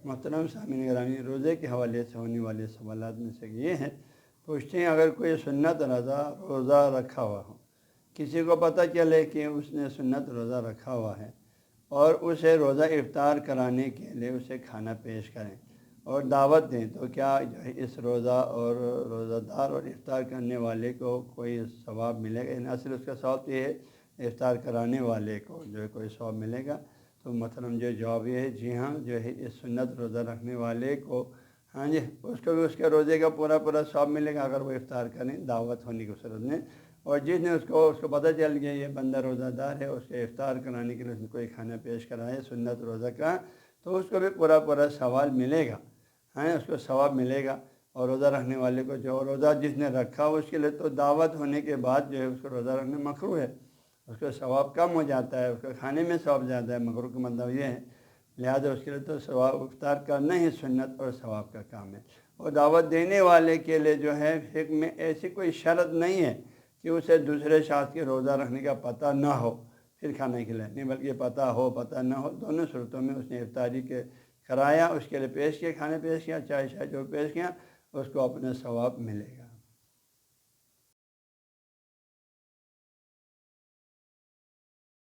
محترم سامعین گرامی، روزے کے حوالے سے ہونے والے سوالات میں سے یہ ہیں، پوچھتے ہیں اگر کوئی سنت روزہ رکھا ہوا ہو، کسی کو پتہ چلے کہ اس نے سنت روزہ رکھا ہوا ہے اور اسے روزہ افطار کرانے کے لیے اسے کھانا پیش کریں اور دعوت دیں، تو کیا جو ہے اس روزہ اور روزہ دار اور افطار کرنے والے کو کوئی ثواب ملے گا؟ یعنی اصل اس کا ثواب یہ ہے افطار کرانے والے کو جو ہے کوئی ثواب ملے گا؟ تو محترم جو جواب یہ ہے جی ہاں، جو ہے اس سنت روزہ رکھنے والے کو ہاں جی اس کو بھی اس کے روزے کا پورا ثواب ملے گا اگر وہ افطار کریں دعوت ہونے کی صورت میں، اور جس نے اس کو پتہ چل گیا یہ بندہ روزہ دار ہے، اس کے افطار کرانے کے لیے اس نے کوئی کھانا پیش کرا ہے سنت روزہ کا، تو اس کو بھی پورا ثواب ملے گا، ہاں اس کو ثواب ملے گا۔ اور روزہ رکھنے والے کو جو روزہ جس نے رکھا اس کے لیے تو دعوت ہونے کے بعد جو ہے اس کو روزہ رکھنا مکروہ ہے، اس کا ثواب کم ہو جاتا ہے، اس کا کھانے میں ثواب زیادہ ہے، مکروہ کا مطلب یہ ہے، لہذا اس کے لیے تو ثواب افطار کرنا ہی سنت اور ثواب کا کام ہے۔ اور دعوت دینے والے کے لیے جو ہے فقہ میں ایسی کوئی شرط نہیں ہے کہ اسے دوسرے شخص کے روزہ رکھنے کا پتہ نہ ہو پھر کھانا کھلائے، نہیں بلکہ پتہ نہ ہو دونوں صورتوں میں اس نے افطاری کے کرایا، اس کے لیے پیش کیا، کھانے پیش کیا، چائے جو پیش کیا، اس کو اپنا ثواب ملے گا۔